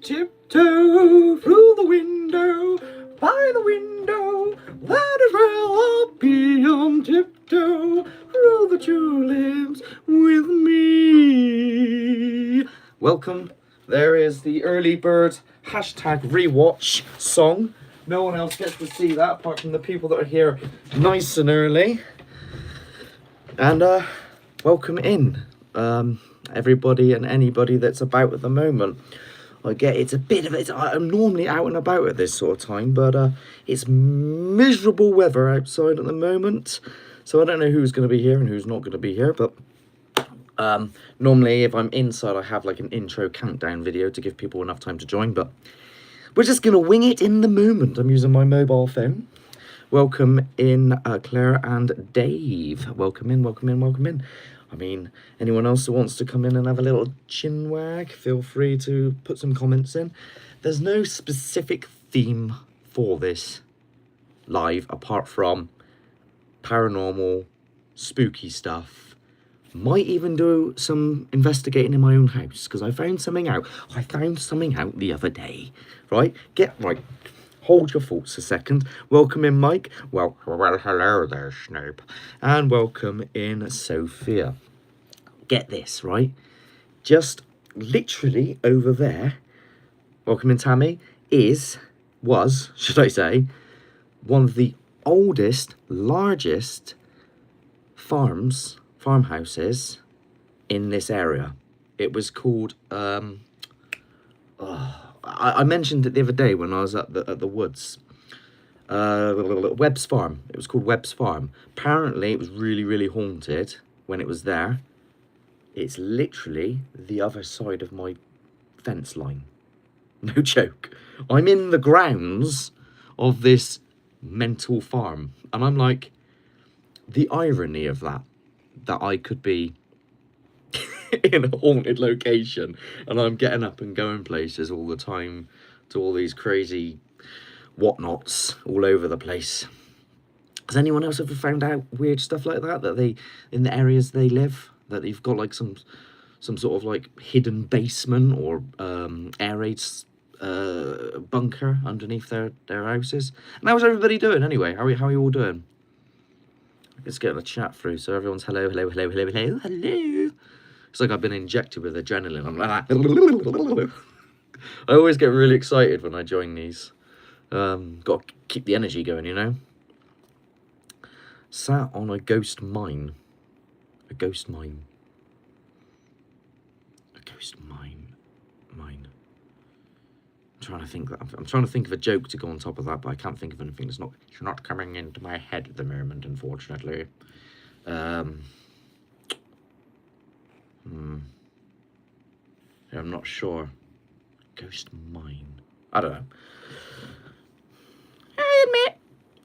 tiptoe through the window, by the window, that is where I'll be on tiptoe through the tulips with me. Welcome. There is the early bird hashtag rewatch song. No one else gets to see that apart from the people that are here nice and early. And welcome in, everybody and anybody that's about at the moment. I get it's a bit of it. I'm normally out and about at this sort of time, but it's miserable weather outside at the moment, so I don't know who's going to be here and who's not going to be here. But normally, if I'm inside, I have like an intro countdown video to give people enough time to join. But we're just going to wing it in the moment. I'm using my mobile phone. Welcome in, Claire and Dave. Welcome in, welcome in, welcome in. I mean, anyone else who wants to come in and have a little chin wag, feel free to put some comments in. There's no specific theme for this live apart from paranormal, spooky stuff. Might even do some investigating in my own house because I found something out. I found something out the other day. Right? Hold your thoughts a second. Welcome in, Mike. Well, hello there, Snoop. And welcome in, Sophia. Get this, right? Just literally over there, welcome in, Tammy, was, should I say, one of the oldest, largest farmhouses in this area. It was called, I mentioned it the other day when I was at the woods. Webb's Farm. It was called Webb's Farm. Apparently, it was really, really haunted when it was there. It's literally the other side of my fence line. No joke. I'm in the grounds of this mental farm. And I'm like, the irony of that I could be in a haunted location and I'm getting up and going places all the time to all these crazy whatnots all over the place. Has anyone else ever found out weird stuff like that they in the areas they live, that they've got like some sort of like hidden basement or air raid bunker underneath their houses? And how's everybody doing anyway? How are you all doing? Let's get a chat through so everyone's hello. It's like I've been injected with adrenaline. I'm like, I always get really excited when I join these. Got to keep the energy going, you know. Sat on a ghost mine. A ghost mine. Mine. I'm trying to think of a joke to go on top of that, but I can't think of anything. It's not coming into my head at the moment, unfortunately. I'm not sure. Ghost mine. I don't know. I admit.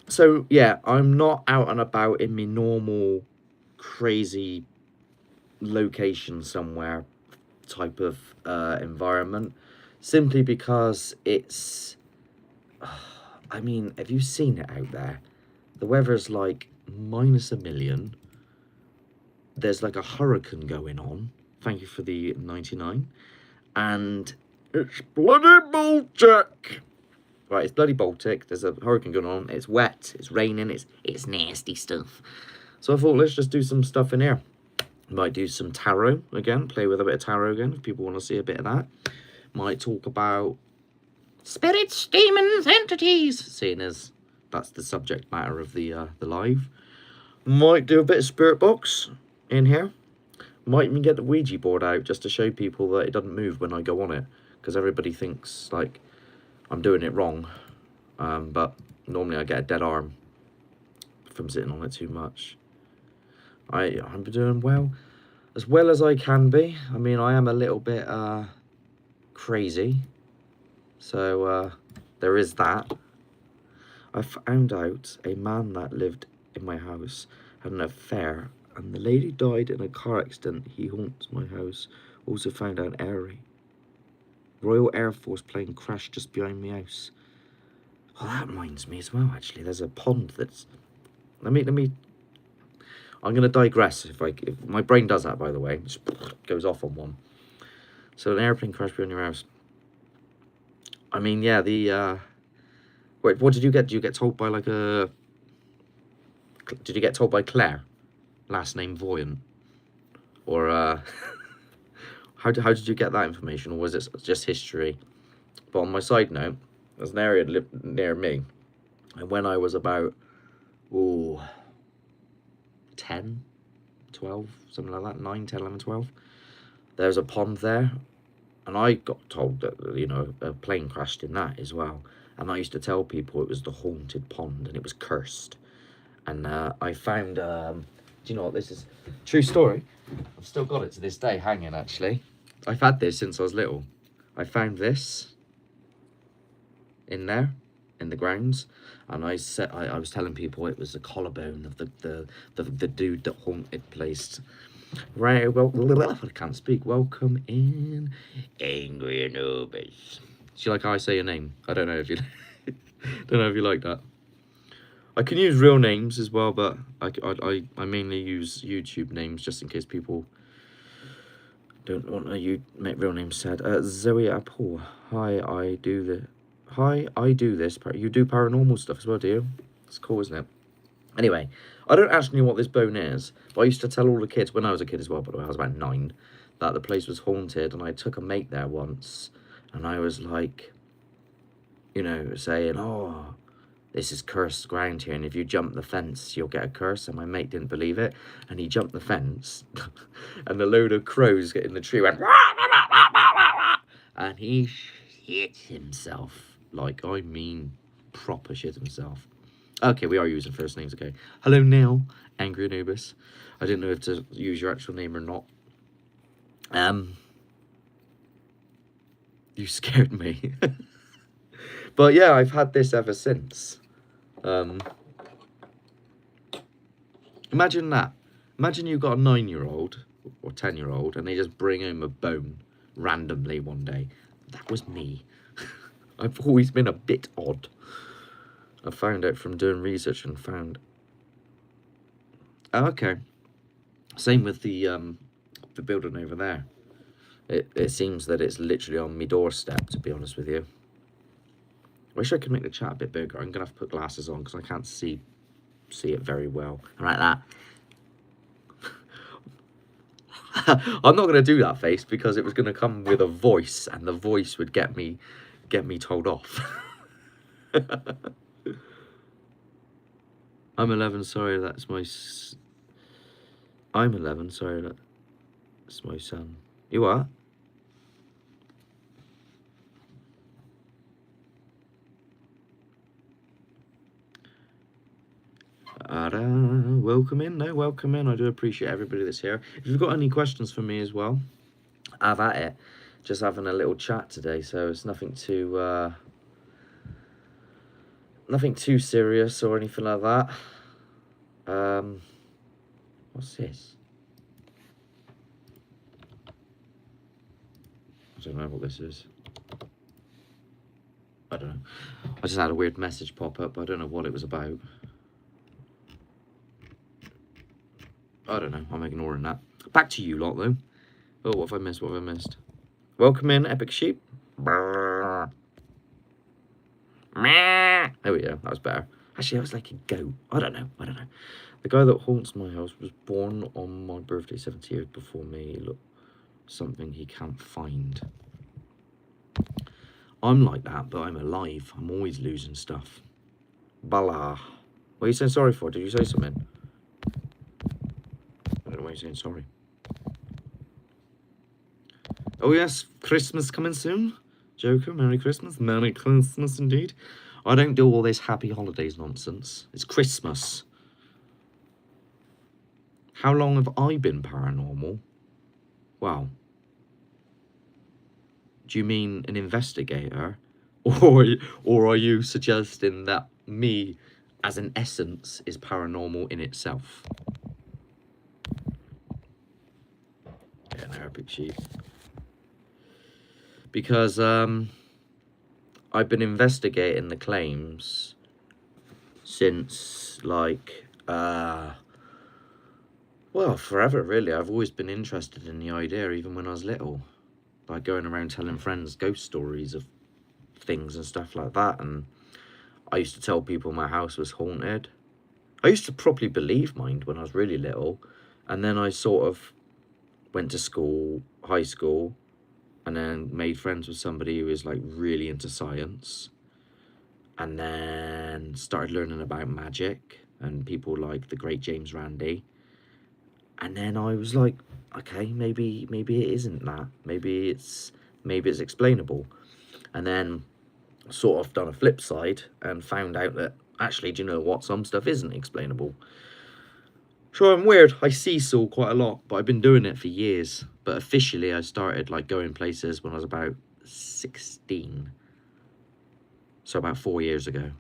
So, yeah, I'm not out and about in my normal, crazy location somewhere type of environment. Simply because it's... I mean, have you seen it out there? The weather's like -1,000,000. There's like a hurricane going on. Thank you for the 99. And it's bloody Baltic. Right, it's bloody Baltic. There's a hurricane going on. It's wet. It's raining. It's nasty stuff. So I thought, let's just do some stuff in here. Might do some tarot again. Play with a bit of tarot again if people want to see a bit of that. Might talk about spirits, demons, entities, seeing as that's the subject matter of the live. Might do a bit of spirit box in here. Might even get the Ouija board out just to show people that it doesn't move when I go on it, because everybody thinks like I'm doing it wrong, but normally I get a dead arm from sitting on it too much. I'm doing well as I can be. I mean, I am a little bit crazy, so there is that. I found out a man that lived in my house had an affair, and the lady died in a car accident. He haunts my house. Also found out Royal Air Force plane crashed just behind my house. Oh, that reminds me as well, actually. There's a pond that's... Let me... I'm going to digress if my brain does that, by the way. It just goes off on one. So an airplane crashed behind your house. I mean, yeah, wait, what did you get? Did you get told by like a... Did you get told by Claire? Last name Voyant? Or, how did you get that information? Or was it just history? But on my side note, there's an area that lived near me. And when I was about, ooh, 10, 12, something like that, 9, 10, 11, 12, there was a pond there. And I got told that, you know, a plane crashed in that as well. And I used to tell people it was the haunted pond and it was cursed. And I found, do you know what, this is true story. I've still got it to this day hanging, actually. I've had this since I was little. I found this in there, in the grounds. And I was telling people it was the collarbone of the dude that haunted place. Right, well, I can't speak. Welcome in, Angry Anubis. Do you like how I say your name? I don't know if you don't know if you like that. I can use real names as well, but I mainly use YouTube names just in case people don't want to make real names said. Zoe Apple. Hi, I do this. You do paranormal stuff as well, do you? It's cool, isn't it? Anyway, I don't actually know what this bone is, but I used to tell all the kids, when I was a kid as well, by the way, I was about 9, that the place was haunted, and I took a mate there once, and I was like, you know, saying, oh, this is cursed ground here, and if you jump the fence, you'll get a curse, and my mate didn't believe it, and he jumped the fence, and a load of crows in the tree went, and he shit himself, like, I mean, proper shit himself. Okay, we are using first names, okay. Hello, Neil, Angry Anubis. I didn't know if to use your actual name or not. You scared me. But yeah, I've had this ever since. Imagine that. Imagine you've got a 9-year-old or 10-year-old and they just bring home a bone randomly one day. That was me. I've always been a bit odd. I found out from doing research and found... Oh, okay. Same with the building over there. It seems that it's literally on my doorstep, to be honest with you. Wish I could make the chat a bit bigger. I'm going to have to put glasses on because I can't see it very well. Like that. I'm not going to do that face because it was going to come with a voice and the voice would get me told off. I'm 11, sorry, that's my... I'm 11, sorry, that's my son. You are? Welcome in, no, welcome in. I do appreciate everybody that's here. If you've got any questions for me as well, have at it. Just having a little chat today, so it's nothing too serious or anything like that. What's this? I don't know what this is. I don't know. I just had a weird message pop up. I don't know what it was about. I don't know. I'm ignoring that. Back to you lot, though. Oh, what have I missed? What have I missed? Welcome in, Epic Sheep. There we go. That was better. Actually, that was like a goat. I don't know. The guy that haunts my house was born on my birthday 70 years before me. Look, something he can't find. I'm like that, but I'm alive. I'm always losing stuff. Bala. What are you saying sorry for? Did you say something? I don't know why you're saying sorry. Oh yes, Christmas coming soon. Joker, Merry Christmas. Merry Christmas indeed. I don't do all this happy holidays nonsense. It's Christmas. How long have I been paranormal? Wow. Do you mean an investigator? Or are you suggesting that me, as an essence, is paranormal in itself? Yeah, no, Epic Sheep. Because, I've been investigating the claims since, like, well, forever, really. I've always been interested in the idea, even when I was little. Like, going around telling friends ghost stories of things and stuff like that. And I used to tell people my house was haunted. I used to probably believe mine when I was really little. And then I sort of went to school, high school, and then made friends with somebody who was like really into science. And then started learning about magic and people like the great James Randi. And then I was like, okay, maybe it isn't that. Maybe it's explainable. And then sort of done a flip side and found out that actually, do you know what? Some stuff isn't explainable. Sure, I'm weird. I seesaw quite a lot, but I've been doing it for years. But officially, I started like going places when I was about 16. So about 4 years ago.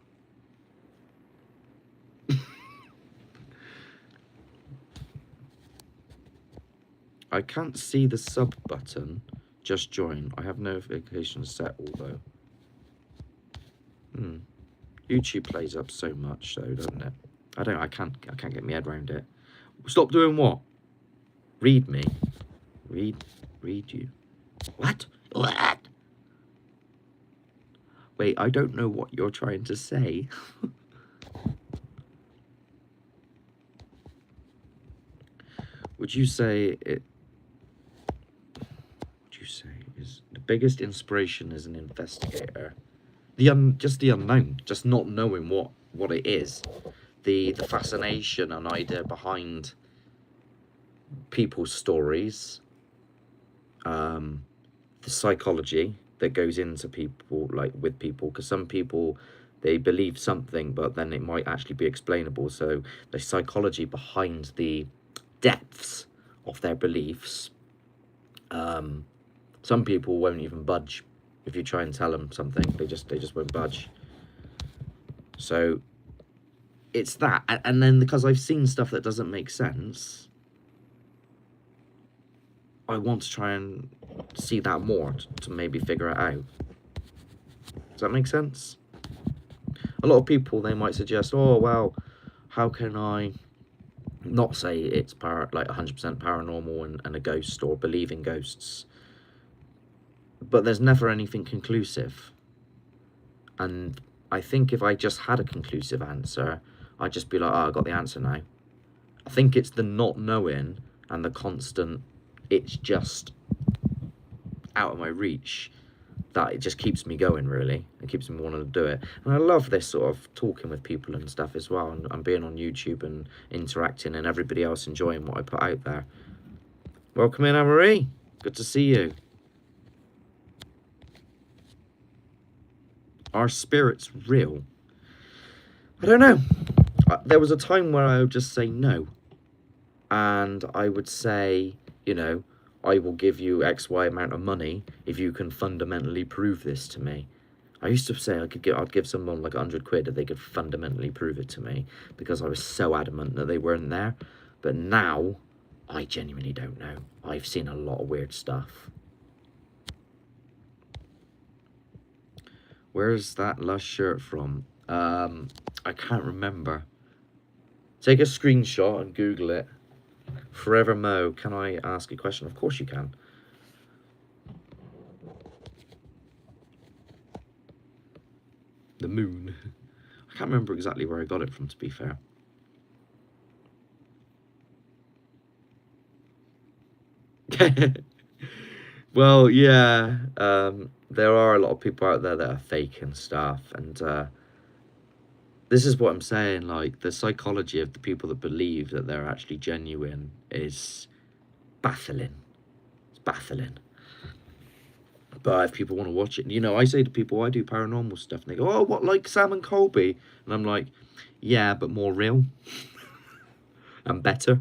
I can't see the sub button. Just join. I have notifications set although. YouTube plays up so much though, doesn't it? I can't get my head around it. Stop doing what? Read me. Read you. What? Wait, I don't know what you're trying to say. Would you say is the biggest inspiration as an investigator? Just the unknown, just not knowing what it is. The fascination and idea behind people's stories. The psychology that goes into people, like with people, because some people, they believe something but then it might actually be explainable. So the psychology behind the depths of their beliefs. Some people won't even budge if you try and tell them something. They just won't budge. So it's that, and then because I've seen stuff that doesn't make sense, I want to try and see that more to maybe figure it out. Does that make sense? A lot of people, they might suggest, oh well, how can I not say it's like 100% paranormal and a ghost or believe in ghosts? But there's never anything conclusive. And I think if I just had a conclusive answer, I'd just be like, oh, I got the answer now. I think it's the not knowing and the constant, it's just out of my reach, that it just keeps me going, really. It keeps me wanting to do it. And I love this sort of talking with people and stuff as well, and being on YouTube and interacting and everybody else enjoying what I put out there. Welcome in, Anne-Marie. Good to see you. Are spirits real? I don't know. There was a time where I would just say no. And I would say, you know, I will give you XY amount of money if you can fundamentally prove this to me. I used to say I'd give someone like 100 quid if they could fundamentally prove it to me, because I was so adamant that they weren't there. But now, I genuinely don't know. I've seen a lot of weird stuff. Where's that Lush shirt from? I can't remember. Take a screenshot and Google it. Forever Mo, can I ask a question? Of course you can. The moon. I can't remember exactly where I got it from, to be fair. Well, yeah, there are a lot of people out there that are fake and stuff, and this is what I'm saying, like, the psychology of the people that believe that they're actually genuine is baffling. It's baffling. But if people want to watch it, you know, I say to people, I do paranormal stuff, and they go, oh, what, like Sam and Colby? And I'm like, yeah, but more real and better.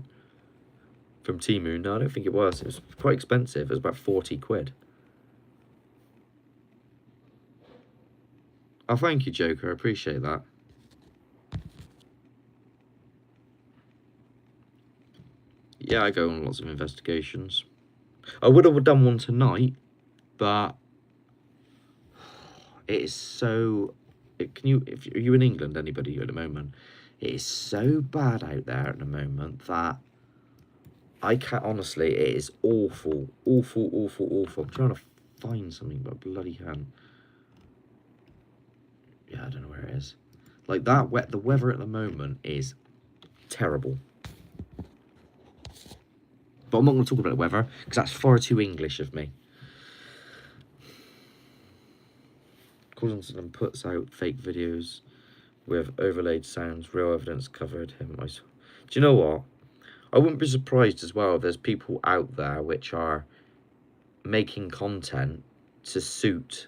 From Temu. No, I don't think it was. It was quite expensive. It was about 40 quid. Oh, thank you, Joker. I appreciate that. Yeah, I go on lots of investigations. I would have done one tonight, but it is so... If are you in England, anybody at the moment? It is so bad out there at the moment that I can't, honestly, it is awful. Awful, awful, awful. I'm trying to find something, but I bloody can't. Yeah, I don't know where it is. Like that, the weather at the moment is terrible. But I'm not going to talk about the weather because that's far too English of me. Coulson puts out fake videos with overlaid sounds, real evidence covered him. Do you know what? I wouldn't be surprised as well if there's people out there which are making content to suit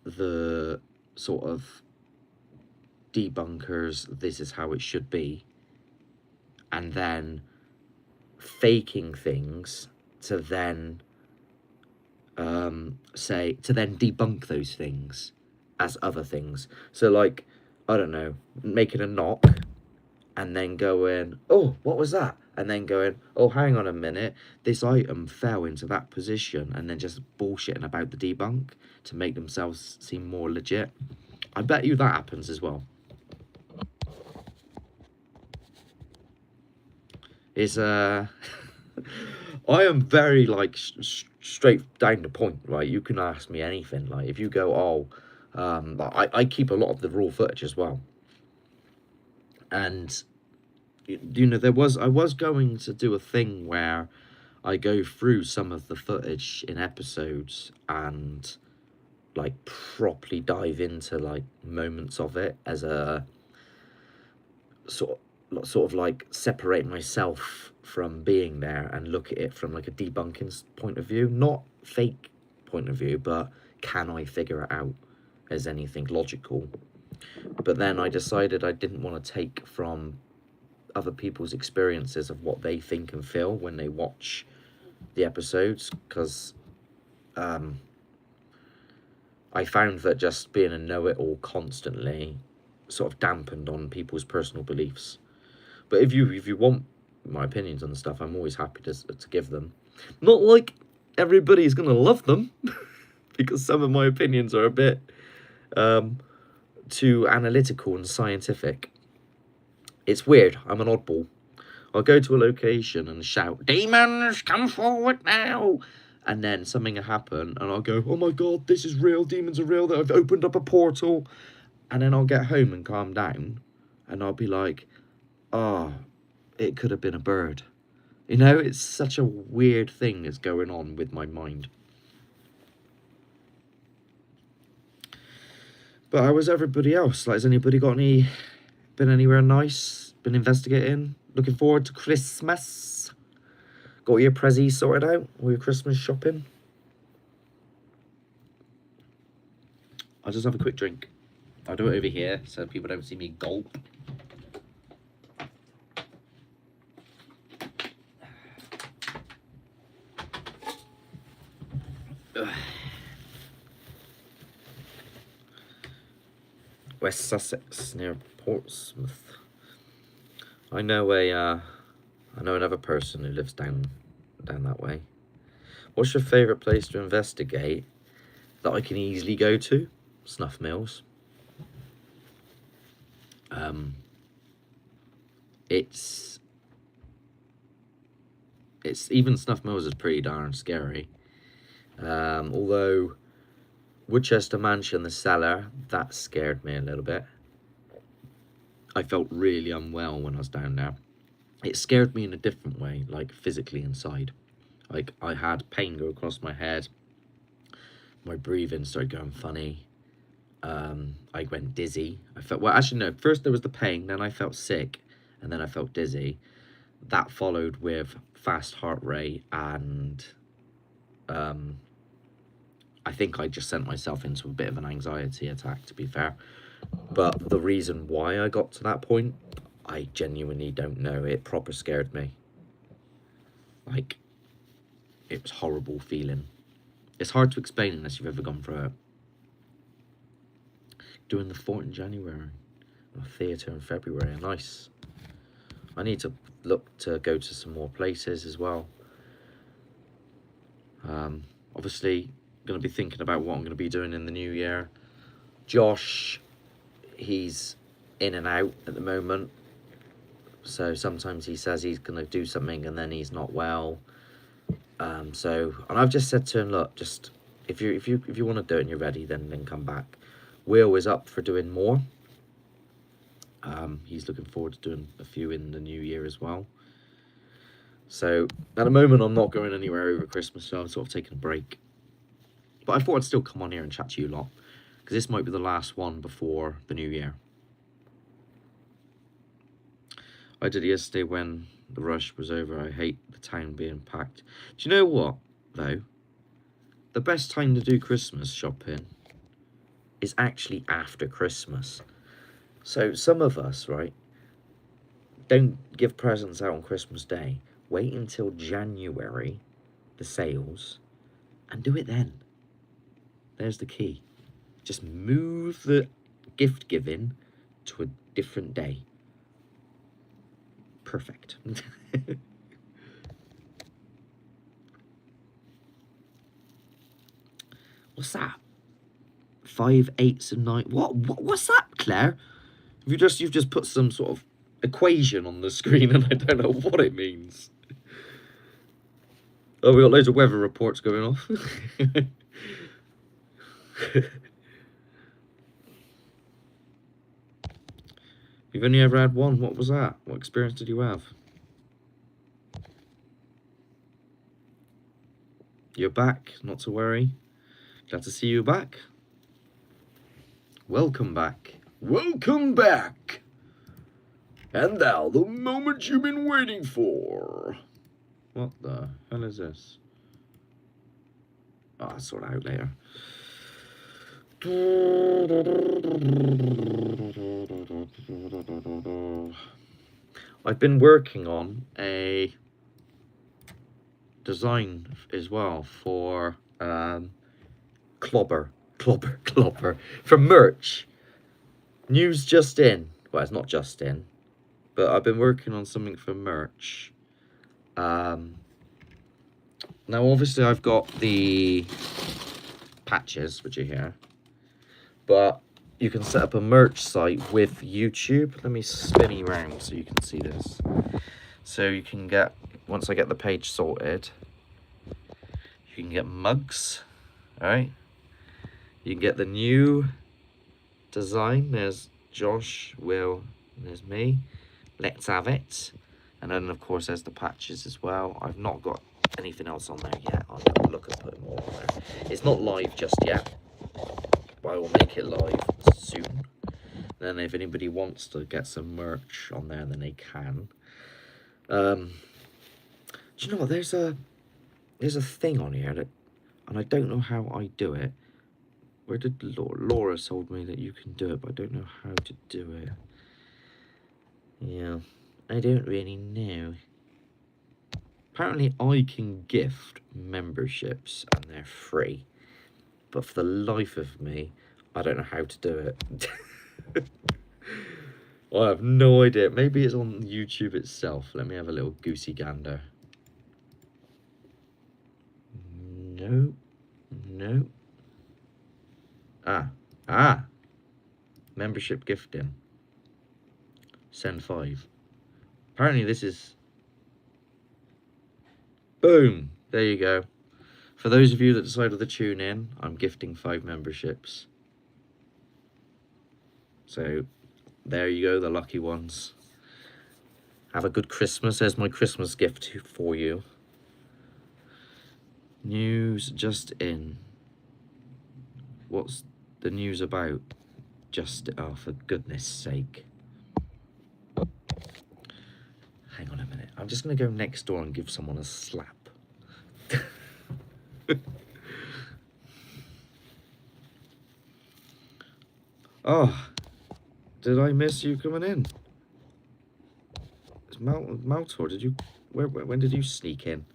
the sort of debunkers, this is how it should be, and then faking things to then to then debunk those things as other things. So like, I don't know, making a knock and then going, oh, what was that? And then going, oh, hang on a minute, this item fell into that position, and then just bullshitting about the debunk to make themselves seem more legit. I bet you that happens as well. It's I am very like straight down the point, right? You can ask me anything. Like if you go, oh, I keep a lot of the raw footage as well, and you know I was going to do a thing where I go through some of the footage in episodes and like properly dive into like moments of it as a sort of like separate myself from being there and look at it from like a debunking point of view, not fake point of view, but can I figure it out as anything logical? But then I decided I didn't want to take from other people's experiences of what they think and feel when they watch the episodes, because I found that just being a know-it-all constantly sort of dampened on people's personal beliefs. But if you want my opinions on stuff, I'm always happy to give them. Not like everybody's gonna love them, because some of my opinions are a bit too analytical and scientific. It's weird. I'm an oddball. I'll go to a location and shout, "Demons, come forward now!" And then something will happen, and I'll go, "Oh my god, this is real. Demons are real. That I've opened up a portal." And then I'll get home and calm down, and I'll be like, "Oh, it could have been a bird." You know, it's such a weird thing that's going on with my mind. But how was everybody else? Like, has anybody been anywhere nice? Been investigating? Looking forward to Christmas? Got your prezzies sorted out? All your Christmas shopping? I'll just have a quick drink. I'll do it over here so people don't see me gulp. West Sussex, near Portsmouth. I know another person who lives down that way. What's your favourite place to investigate that I can easily go to? Snuff Mills. It's even Snuff Mills is pretty darn scary. Although Woodchester Mansion, the cellar, that scared me a little bit. I felt really unwell when I was down there. It scared me in a different way, like physically inside. Like I had pain go across my head. My breathing started going funny. I went dizzy. I felt, well, actually no, first there was the pain, then I felt sick, and then I felt dizzy. That followed with fast heart rate, and I think I just sent myself into a bit of an anxiety attack, to be fair. But the reason why I got to that point, I genuinely don't know. It proper scared me. Like, it was horrible feeling. It's hard to explain unless you've ever gone through it. Doing the fort in January, a theatre in February, nice. I need to look to go to some more places as well. Obviously, going to be thinking about what I'm going to be doing in the new year. Josh, he's in and out at the moment, so sometimes he says he's going to do something and then he's not well. And I've just said to him, look, just if you want to do it and you're ready, then come back. Will is up for doing more. He's looking forward to doing a few in the new year as well. So at the moment, I'm not going anywhere over Christmas, so I'm sort of taking a break. But I thought I'd still come on here and chat to you lot, because this might be the last one before the new year. I did it yesterday when the rush was over. I hate the town being packed. Do you know what, though? The best time to do Christmas shopping is actually after Christmas. So some of us, right, don't give presents out on Christmas Day. Wait until January, the sales, and do it then. There's the key. Just move the gift giving to a different day. Perfect. What's that? 5 8s and 9. What's that, Claire? You've just put some sort of equation on the screen, and I don't know what it means. Oh, we got loads of weather reports going off. You've only ever had one. What was that? What experience did you have? You're back, not to worry. Glad to see you back. Welcome back. Welcome back. And now, the moment you've been waiting for. What the hell is this? Oh, I'll sort it out later. I've been working on a design as well for clobber for merch. News just in. Well, it's not just in, but I've been working on something for merch. Now obviously I've got the patches which are here, but you can set up a merch site with YouTube. Let me spin you around so you can see this. So you can get, once I get the page sorted, you can get mugs, alright? You can get the new design. There's Josh, Will, and there's me. Let's have it. And then of course there's the patches as well. I've not got anything else on there yet. I'll have a look at putting more on there. It's not live just yet, but I will make it live soon. Then if anybody wants to get some merch on there, then they can. Do you know what? There's a thing on here that, and I don't know how I do it. Where did Laura told me that you can do it, but I don't know how to do it. Yeah, I don't really know. Apparently I can gift memberships and they're free, but for the life of me, I don't know how to do it. I have no idea. Maybe it's on YouTube itself. Let me have a little goosey gander. No. Membership gifting. Send 5. Apparently this is... Boom! There you go. For those of you that decided to tune in, I'm gifting 5 memberships. So, there you go, the lucky ones. Have a good Christmas. There's my Christmas gift for you. News just in. What's the news about? Just, oh, for goodness sake. Hang on a minute. I'm just going to go next door and give someone a slap. Oh, did I miss you coming in? It's Maltor, did you... When did you sneak in?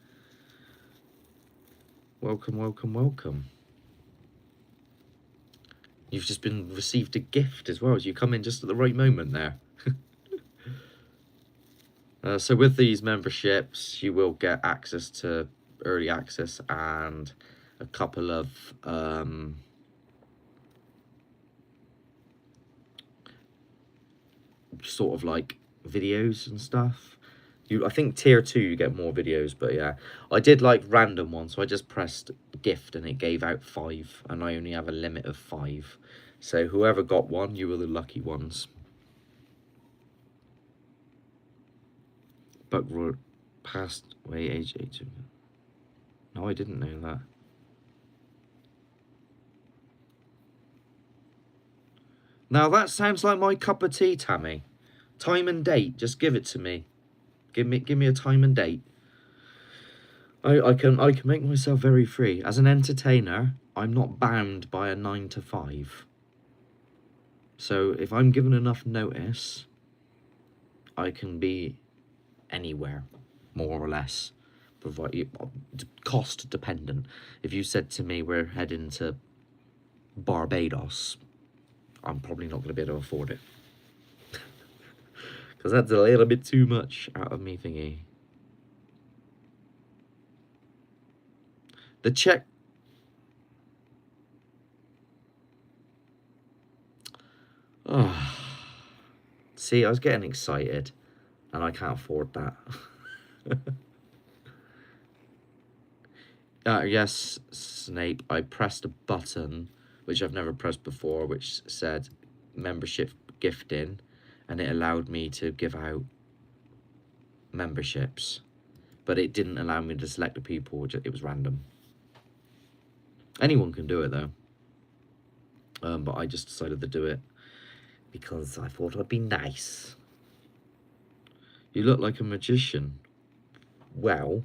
Welcome. You've just been received a gift as well. You come in just at the right moment there. So with these memberships, you will get access to early access and a couple of sort of like videos and stuff. I think tier 2 you get more videos, but yeah, I did like random ones, so I just pressed gift and it gave out 5, and I only have a limit of 5. So whoever got one, you were the lucky ones. But we're past way age 18. No, I didn't know that. Now that sounds like my cup of tea, Tammy. Time and date, just give it to me. Give me a time and date. I can make myself very free. As an entertainer, I'm not bound by a 9 to 5. So if I'm given enough notice, I can be anywhere, more or less. Cost dependent. If you said to me we're heading to Barbados, I'm probably not going to be able to afford it. Because that's a little bit too much out of me thingy. The check... Oh. See, I was getting excited. And I can't afford that. Yes, Snape, I pressed a button, which I've never pressed before, which said membership gifting. And it allowed me to give out memberships. But it didn't allow me to select the people. It was random. Anyone can do it, though. But I just decided to do it because I thought I'd be nice. You look like a magician. Well,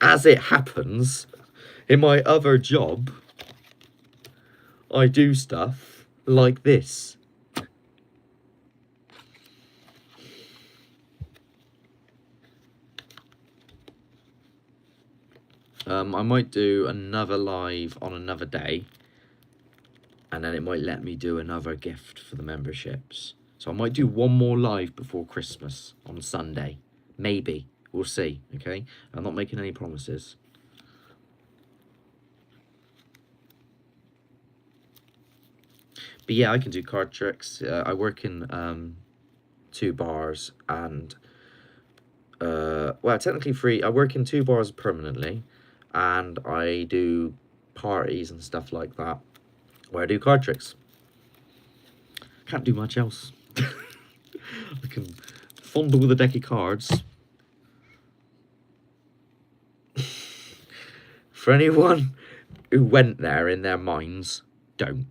as it happens, in my other job, I do stuff like this. I might do another live on another day, and then it might let me do another gift for the memberships. So I might do one more live before Christmas on Sunday. Maybe. We'll see, okay? I'm not making any promises. But yeah, I can do card tricks. I work in 2 bars and... well, technically 3. I work in 2 bars permanently. And I do parties and stuff like that, where I do card tricks. Can't do much else. I can fondle with a deck of cards. For anyone who went there in their minds, don't.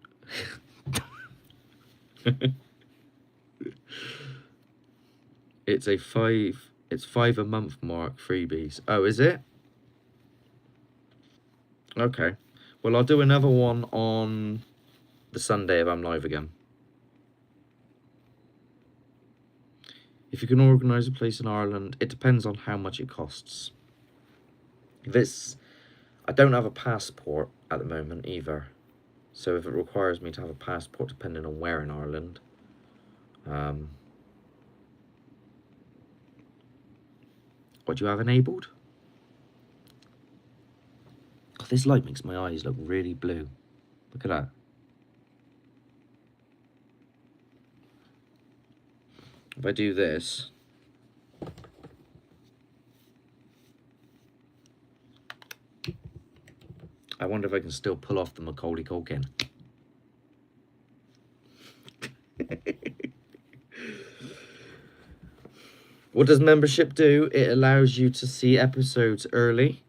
It's 5 a month mark freebies. Oh, is it? Okay. Well, I'll do another one on the Sunday if I'm live again. If you can organise a place in Ireland, it depends on how much it costs. I don't have a passport at the moment either. So if it requires me to have a passport, depending on where in Ireland, what do you have enabled? God, this light makes my eyes look really blue. Look at that. If I do this, I wonder if I can still pull off the Macaulay Culkin. What does membership do? It allows you to see episodes early.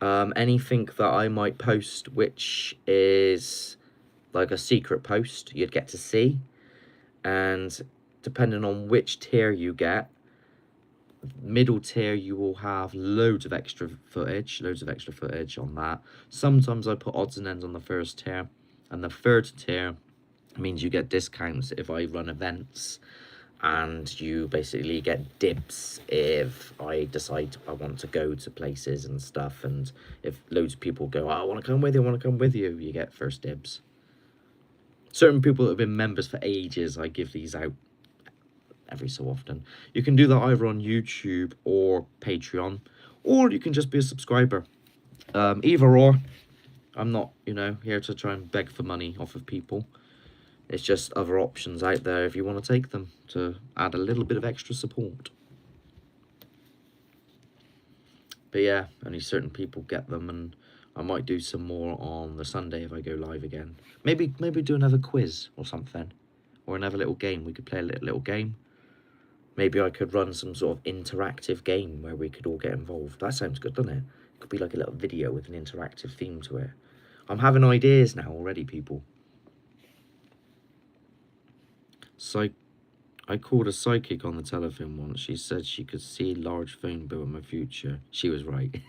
Anything that I might post, which is like a secret post, you'd get to see. And depending on which tier you get, middle tier, you will have loads of extra footage on that. Sometimes I put odds and ends on the first tier, and the third tier means you get discounts if I run events, and you basically get dibs if I decide I want to go to places and stuff. And if loads of people go, oh, I want to come with you, you get first dibs. Certain people that have been members for ages, I give these out every so often. You can do that either on YouTube or Patreon, or you can just be a subscriber. Either or. I'm not, here to try and beg for money off of people. It's just other options out there if you want to take them, to add a little bit of extra support. But yeah, only certain people get them, and I might do some more on the Sunday if I go live again. Maybe do another quiz or something, or another little game. We could play a little game. Maybe I could run some sort of interactive game where we could all get involved. That sounds good, doesn't it? It could be like a little video with an interactive theme to it. I'm having ideas now already, people. I called a psychic on the telephone once. She said she could see a large phone bill in my future. She was right.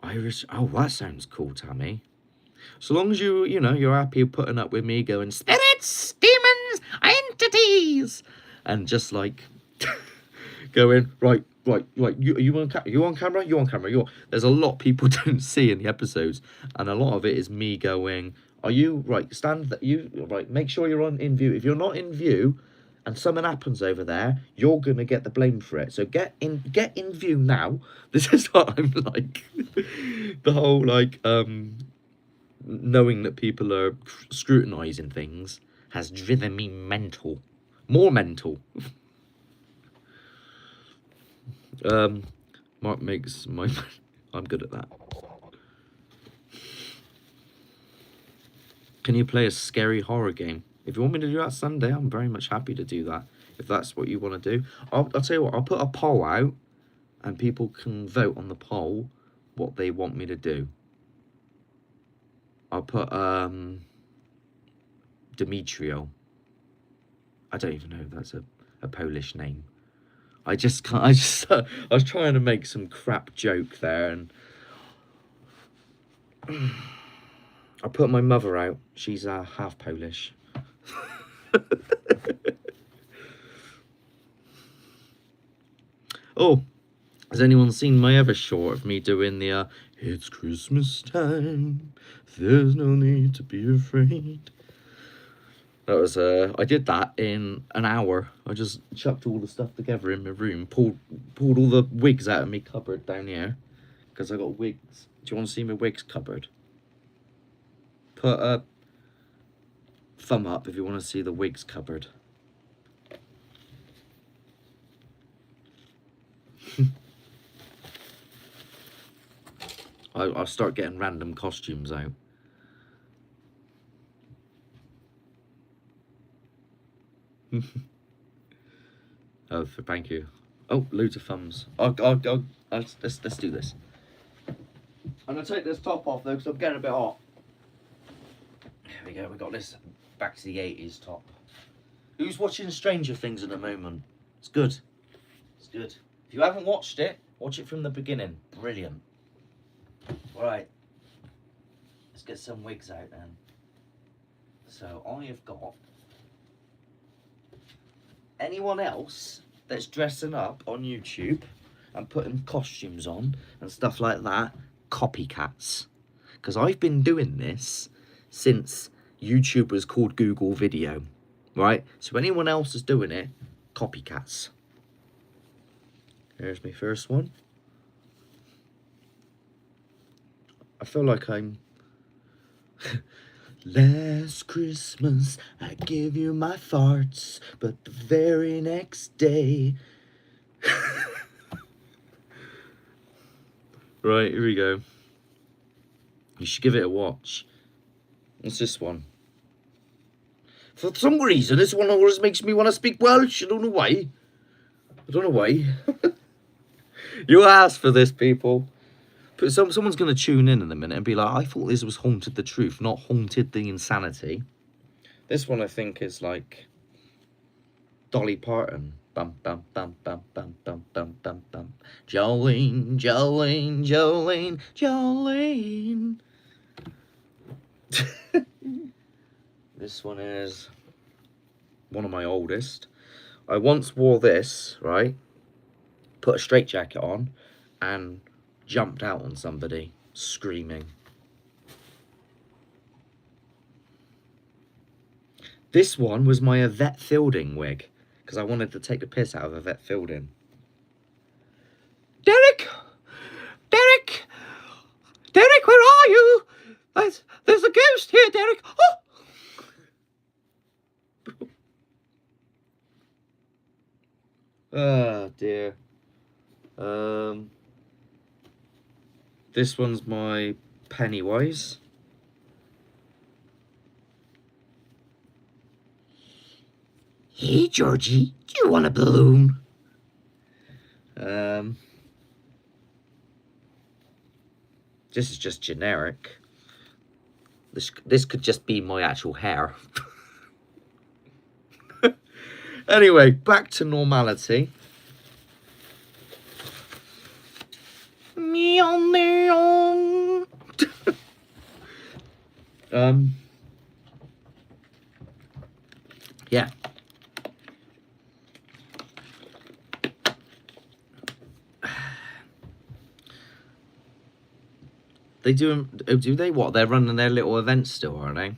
Irish. Oh, that sounds cool, Tammy. So long as you're happy putting up with me going, spirits, demons, entities, and just like going, right, you on camera, you on camera, there's a lot people don't see in the episodes, and a lot of it is me going, are you, right, make sure you're in view. If you're not in view, and something happens over there, you're gonna get the blame for it. So get in view now. This is what I'm like. The whole like knowing that people are scrutinizing things has driven me mental. More mental. Mark makes my I'm good at that. Can you play a scary horror game? If you want me to do that Sunday, I'm very much happy to do that. If that's what you want to do. I'll tell you what, I'll put a poll out and people can vote on the poll what they want me to do. I'll put Demetrio. I don't even know if that's a Polish name. I just can't. I was trying to make some crap joke there, and I put my mother out. She's half Polish. Oh, has anyone seen my other short of me doing the it's Christmas time, there's no need to be afraid? That was I did that in an hour. I just chucked all the stuff together in my room, pulled all the wigs out of my cupboard down here, because I got wigs. Do you want to see my wigs cupboard? Put a thumb up if you want to see the wigs cupboard. I'll start getting random costumes out. Oh, thank you. Oh, loads of thumbs. Let's do this. I'm gonna take this top off though, because I'm getting a bit hot. There we go. We got this back to the 80s top. Who's watching Stranger Things at the moment? It's good. It's good. If you haven't watched it, watch it from the beginning. Brilliant. All right. Let's get some wigs out then. So I have got. Anyone else that's dressing up on YouTube and putting costumes on and stuff like that, copycats. Because I've been doing this since YouTube was called Google Video, right? So anyone else is doing it, copycats. Here's my first one. I feel like I'm... Last Christmas, I gave you my farts, but the very next day... Right, here we go. You should give it a watch. What's this one? For some reason, this one always makes me want to speak Welsh. I don't know why. You asked for this, people. But someone's going to tune in a minute and be like, I thought this was Haunted the Truth, not Haunted the Insanity. This one, I think, is like Dolly Parton. Bum, bum, bum, bum, bum, bum, bum, bum, bum. Jolene, Jolene, Jolene, Jolene. This one is one of my oldest. I once wore this, right? Put a straitjacket on and jumped out on somebody, screaming. This one was my Yvette Fielding wig, because I wanted to take the piss out of Yvette Fielding. Derek! Derek! Derek, where are you? There's a ghost here, Derek. Oh! Oh, dear. This one's my Pennywise. Hey, Georgie, do you want a balloon? This is just generic. This could just be my actual hair. Anyway, back to normality. Meow meow. Yeah. They do they what? They're running their little events still, aren't they?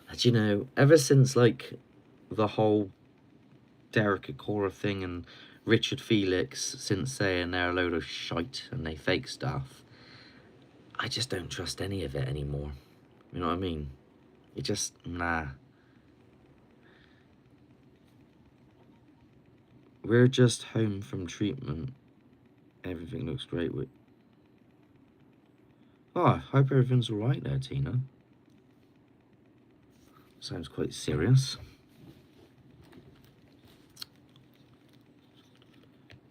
And you know, ever since like the whole Derek Acora thing and Richard Felix since saying they're a load of shite and they fake stuff, I just don't trust any of it anymore. You know what I mean? It just, nah. We're just home from treatment. Everything looks great with... Oh, I hope everything's alright there, Tina. Sounds quite serious.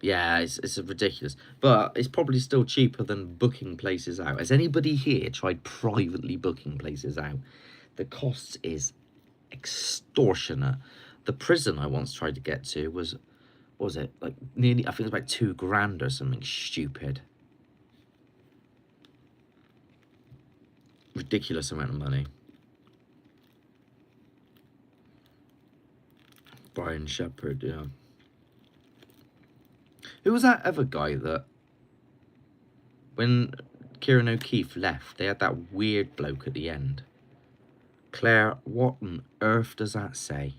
Yeah, it's ridiculous. But it's probably still cheaper than booking places out. Has anybody here tried privately booking places out? The cost is extortionate. The prison I once tried to get to was, what was it? Like nearly, I think it was about $2,000 or something stupid. Ridiculous amount of money. Brian Shepherd, yeah. Who was that other guy that, when Kieran O'Keefe left, they had that weird bloke at the end? Claire, what on earth does that say?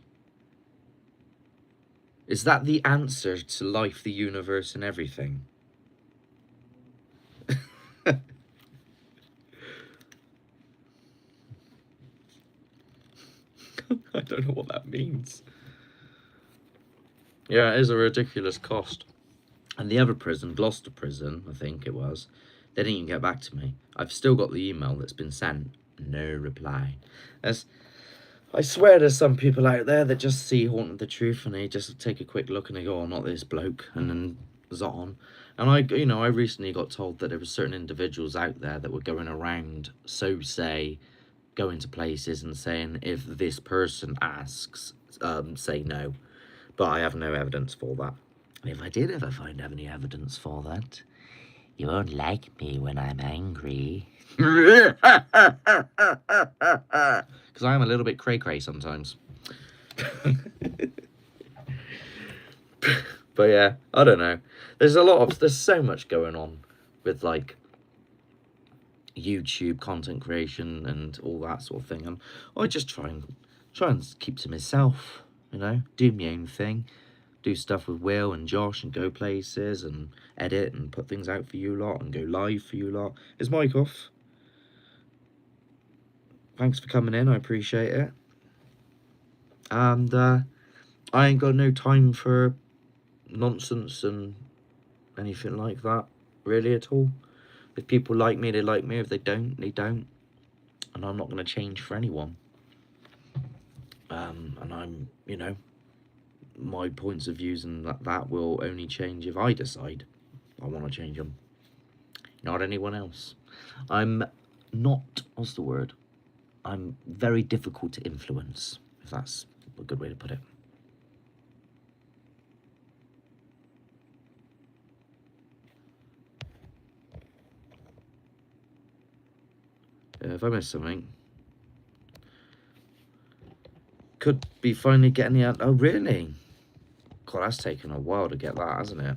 Is that the answer to life, the universe, and everything? I don't know what that means. Yeah, it is a ridiculous cost. And the other prison, Gloucester Prison, I think it was, they didn't even get back to me. I've still got the email that's been sent. No reply. I swear there's some people out there that just see Haunted the Truth and they just take a quick look and they go, oh, not this bloke, and then zot on. And I recently got told that there were certain individuals out there that were going around, going to places and saying, if this person asks, say no. But I have no evidence for that. If I did ever find any evidence for that, you won't like me when I'm angry. Because I am a little bit cray-cray sometimes. But yeah, I don't know. There's so much going on with like YouTube content creation and all that sort of thing, and I just try and keep to myself, you know, do my own thing, do stuff with Will and Josh and go places and edit and put things out for you lot and go live for you lot. Is Mike off? Thanks for coming in, I appreciate it. And I ain't got no time for nonsense and anything like that, really, at all. If people like me, they like me. If they don't, they don't. And I'm not going to change for anyone. And I'm, you know, my points of views and that will only change if I decide I want to change them. Not anyone else. I'm not, what's the word? I'm very difficult to influence, if that's a good way to put it. If I miss something, could be finally getting the... Oh, really? God, that's taken a while to get that, hasn't it?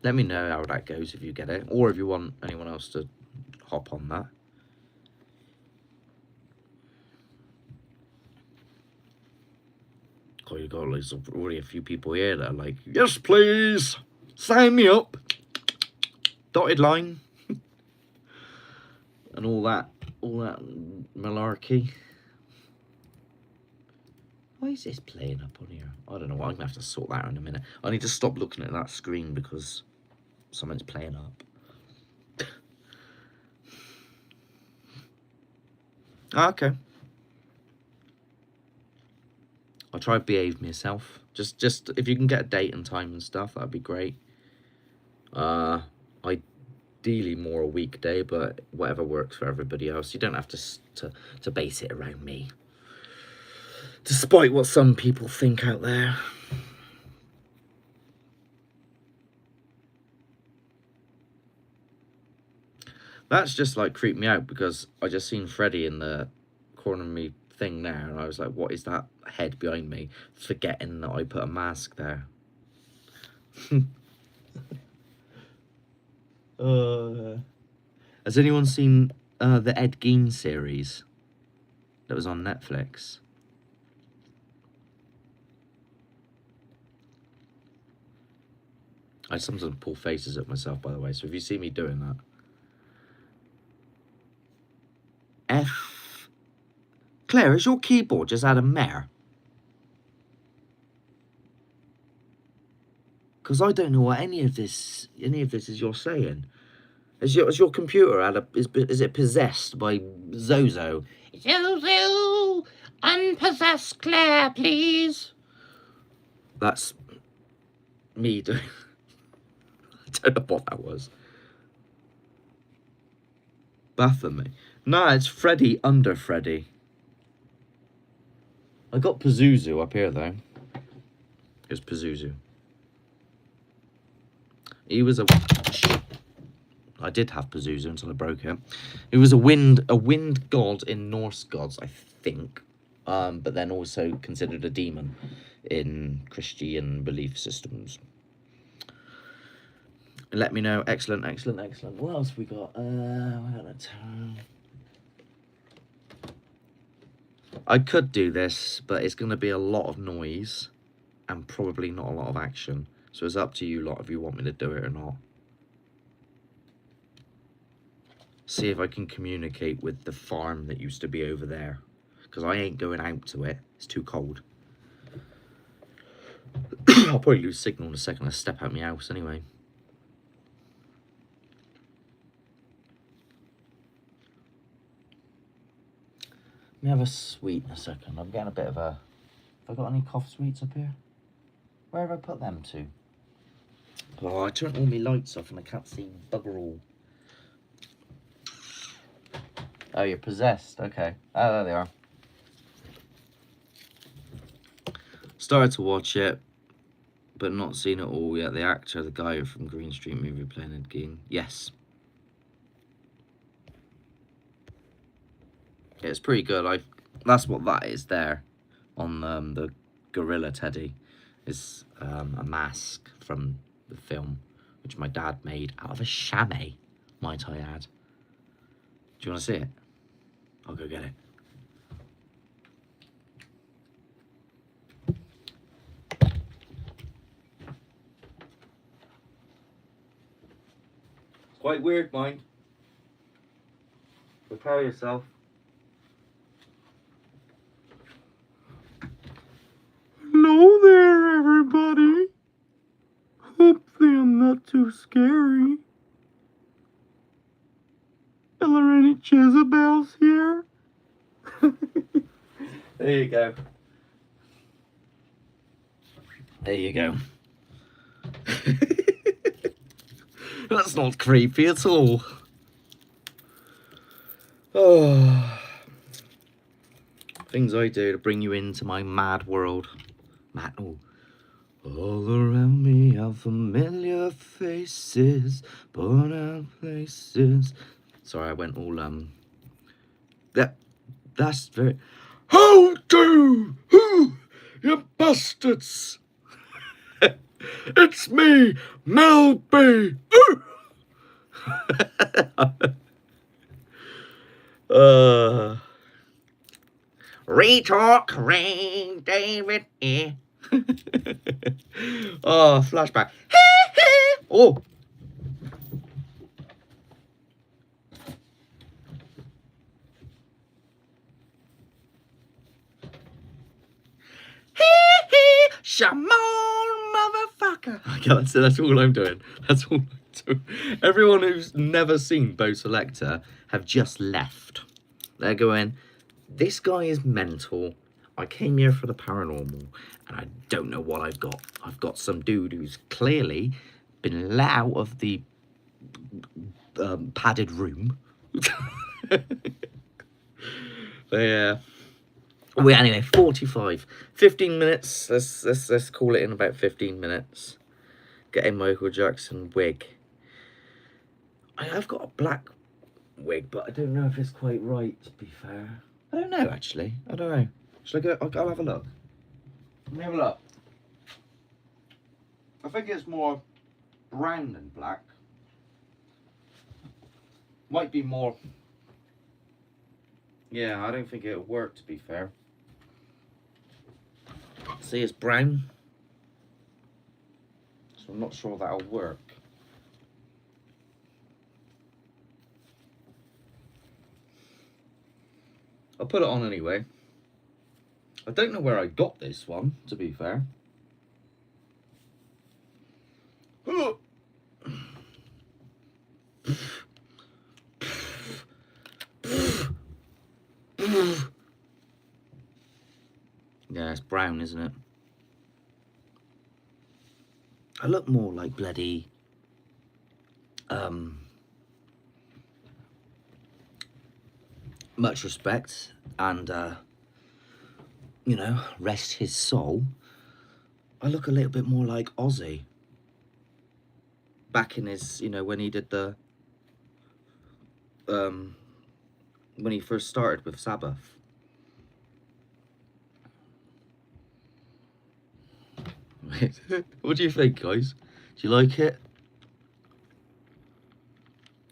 Let me know how that goes if you get it, or if you want anyone else to hop on that. Oh, you got like already a few people here that are like, yes, please, sign me up. Dotted line. And all that malarkey. Why is this playing up on here? I don't know. I'm gonna have to sort that out in a minute. I need to stop looking at that screen because Someone's playing up. Okay. I'll try to behave myself. Just if you can get a date and time and stuff, that'd be great. Ideally more a weekday, but whatever works for everybody else. You don't have to base it around me. Despite what some people think out there. That's just like creeped me out because I just seen Freddy in the corner of me thing there, and I was like, what is that head behind me? Forgetting that I put a mask there. Has anyone seen the Ed Gein series that was on Netflix? I sometimes pull faces at myself, by the way, so if you see me doing that. Claire, has your keyboard just had a mare? Because I don't know what any of this is you're saying. Has your computer had is it possessed by Zozo? Zozo, unpossess Claire, please. That's me doing. I don't know what that was. Baphomet. Nah, it's Freddy under Freddy. I got Pazuzu up here though. Here's Pazuzu. He was a. I did have Pazuzu until I broke it. He was a wind god in Norse gods, I think, but then also considered a demon in Christian belief systems. Let me know. Excellent. What else have we got? I could do this, but it's going to be a lot of noise and probably not a lot of action. So it's up to you lot if you want me to do it or not. See if I can communicate with the farm that used to be over there. Because I ain't going out to it. It's too cold. I'll probably lose signal in a second. I step out my house anyway. Let me have a sweet in a second. I'm getting a bit of a... Have I got any cough sweets up here? Where have I put them to? Oh, I turned all my lights off and I can't see bugger all. Oh, you're possessed. Okay. Oh, there they are. Started to watch it, but not seen it all yet. The actor, the guy from Green Street movie playing Ed Gein. Yes. Yeah, it's pretty good. That's what that is there on the gorilla teddy. Is a mask from the film, which my dad made out of a chamois, might I add. Do you want to see it? I'll go get it. It's quite weird, mind. Prepare yourself. Hello there, everybody. Hopefully I'm not too scary. Are there any Jezebels here? There you go. There you go. That's not creepy at all. Oh. Things I do to bring you into my mad world. Mad. Oh. All around me are familiar faces, born out places. Sorry, I went all That's very. How do you bastards? It's me, Mel B. Retalk, Ray David. Oh, flashback. Oh. Shamon, motherfucker. That's all I'm doing. That's all I'm doing. Everyone who's never seen Bo Selector have just left. They're going, this guy is mental. I came here for the paranormal, and I don't know what I've got. I've got some dude who's clearly been let out of the padded room. Yeah. Well, anyway, 15 minutes. Let's call it in about 15 minutes. Getting Michael Jackson wig. I have got a black wig, but I don't know if it's quite right, to be fair. I don't know, actually. I don't know. Shall I go? I'll have a look. Let me have a look. I think it's more brown than black. Might be more... Yeah, I don't think it'll work, to be fair. See, it's brown. So I'm not sure that'll work. I'll put it on anyway. I don't know where I got this one, to be fair. Yeah, it's brown, isn't it? I look more like bloody... much respect and, you know, rest his soul. I look a little bit more like Ozzy. Back in his, you know, when he did the... when he first started with Sabbath. What do you think, guys? Do you like it?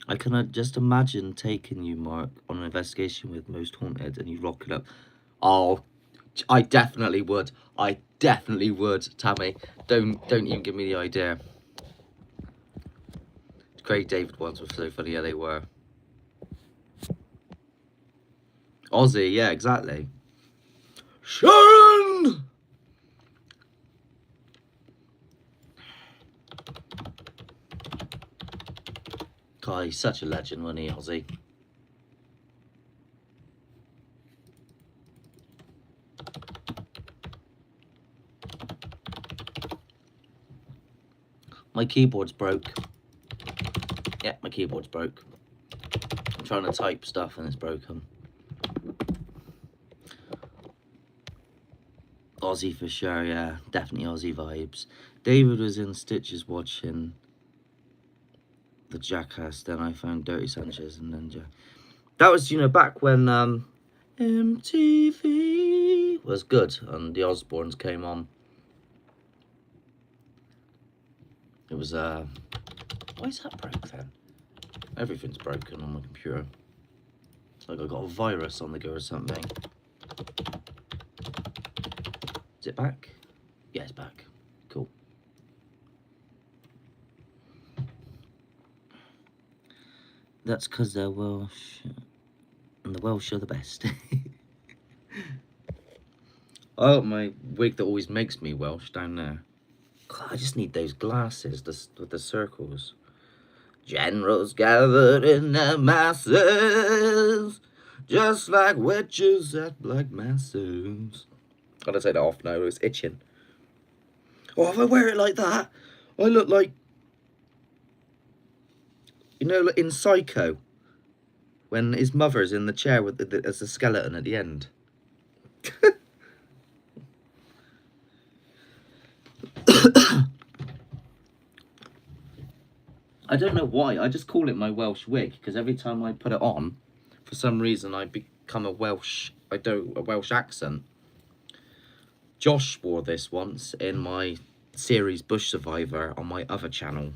I can just imagine taking you, Mark, on an investigation with Most Haunted and you rock it up. Oh, I definitely would. I definitely would, Tammy. Don't even give me the idea. Craig David ones were so funny. Yeah, they were. Ozzy, yeah, exactly. Sharon! God, he's such a legend, wasn't he, Ozzy? My keyboard's broke. Yeah, my keyboard's broke. I'm trying to type stuff and it's broken. Ozzy for sure, yeah. Definitely Ozzy vibes. David was in Stitches watching the Jackass, then I found Dirty Sanchez and then that was, you know, back when MTV was good and the Osbournes came on. It was why is that broke then? Everything's broken on my computer. It's like I got a virus on the go or something. Is it back? Yeah, it's back. Cool. That's because they're Welsh. And the Welsh are the best. Oh, my wig that always makes me Welsh down there. God, I just need those glasses with the circles. Generals gathered in their masses, just like witches at black masses. Gotta take that off now, it's itching. Oh, if I wear it like that, I look like, you know, in Psycho, when his mother's in the chair with as a skeleton at the end. I don't know why, I just call it my Welsh wig, because every time I put it on, for some reason I become a Welsh accent. Josh wore this once in my series Bush Survivor on my other channel.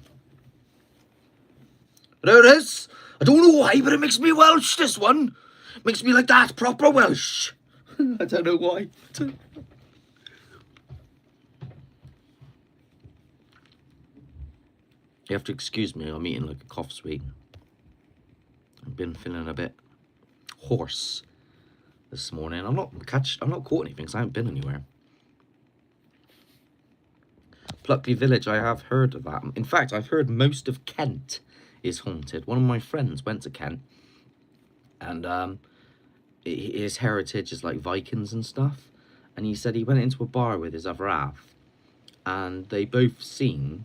There it is. I don't know why, but it makes me Welsh, this one. Makes me like that, proper Welsh. I don't know why. You have to excuse me, I'm eating like a cough sweet. I've been feeling a bit hoarse this morning. I'm not caught anything because I haven't been anywhere. Pluckley Village, I have heard of that. In fact, I've heard most of Kent is haunted. One of my friends went to Kent, and his heritage is like Vikings and stuff. And he said he went into a bar with his other half, and they both seen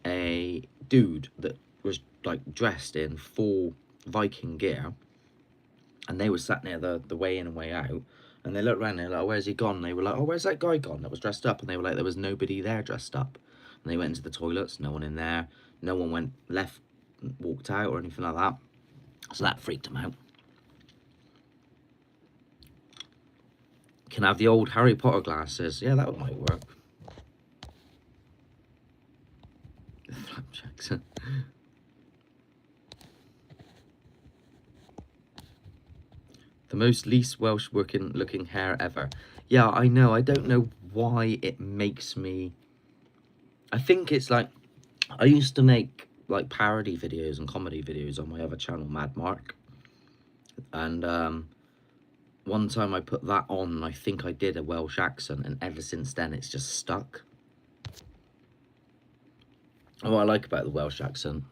a dude that was like dressed in full Viking gear, and they were sat near the way in and way out, and they looked around and they were like, where's he gone? And they were like, oh, where's that guy gone that was dressed up? And they were like, there was nobody there dressed up. And they went into the toilets, no one in there, no one went left, walked out or anything like that. So that freaked them out. Can have the old Harry Potter glasses. Yeah, that might work. Flapjacks. The most least Welsh looking hair ever. Yeah, I know. I don't know why it makes me... I think it's like... I used to make like parody videos and comedy videos on my other channel, Mad Mark. And one time I put that on and I think I did a Welsh accent, and ever since then it's just stuck. And what I like about the Welsh accent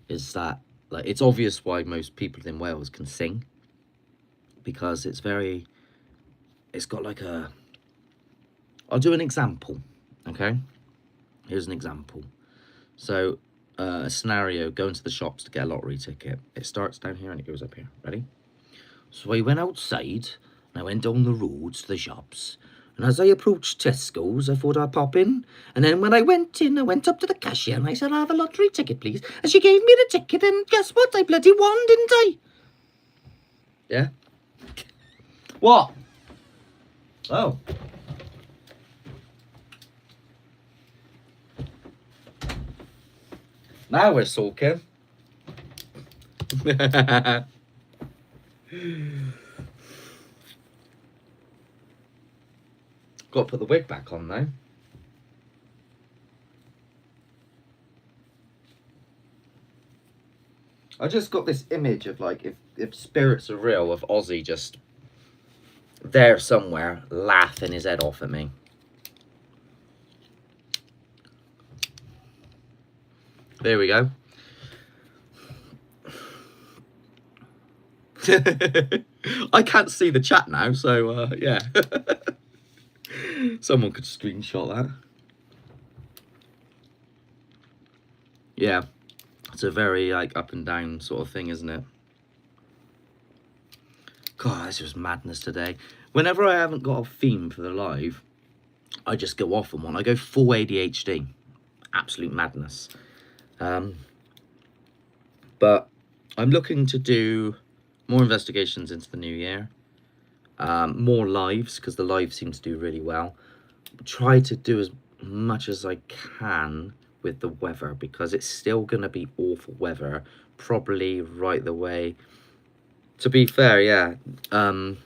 is that like it's obvious why most people in Wales can sing. Because it's very, it's got like a, I'll do an example, okay? Here's an example. So, a scenario, going to the shops to get a lottery ticket. It starts down here and it goes up here, ready? So I went outside, and I went down the road to the shops, and as I approached Tesco's, I thought I'd pop in, and then when I went in, I went up to the cashier, and I said, I have a lottery ticket, please, and she gave me the ticket, and guess what? I bloody won, didn't I? Yeah? What? Oh. Now we're talking. Got to put the wig back on now. I just got this image of like if spirits are real, of Ozzy just there somewhere laughing his head off at me. There we go. I can't see the chat now, so yeah. Someone could screenshot that. Yeah, it's a very like up and down sort of thing, isn't it? God, this was madness today. Whenever I haven't got a theme for the live, I just go off on one. I go full ADHD. Absolute madness. But I'm looking to do more investigations into the new year. More lives, because the live seems to do really well. Try to do as much as I can with the weather, because it's still going to be awful weather. Probably right the way. To be fair, yeah. I'm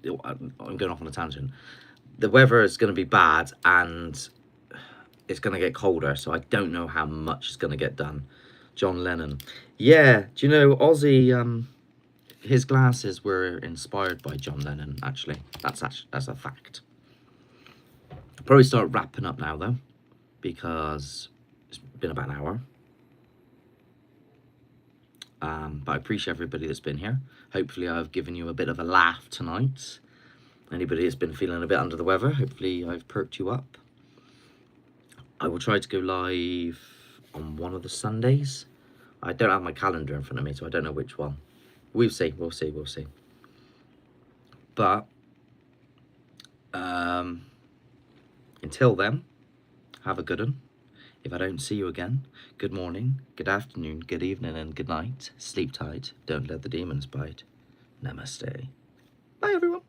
going off on a tangent. The weather is going to be bad, and it's going to get colder, so I don't know how much is going to get done. John Lennon. Yeah, do you know, Ozzy, his glasses were inspired by John Lennon, actually. That's a fact. I'll probably start wrapping up now, though, because it's been about an hour. But I appreciate everybody that's been here. Hopefully I've given you a bit of a laugh tonight. Anybody that's been feeling a bit under the weather, hopefully I've perked you up. I will try to go live on one of the Sundays. I don't have my calendar in front of me, so I don't know which one. We'll see. But until then, have a good one. If I don't see you again, good morning, good afternoon, good evening, and good night. Sleep tight. Don't let the demons bite. Namaste. Bye, everyone.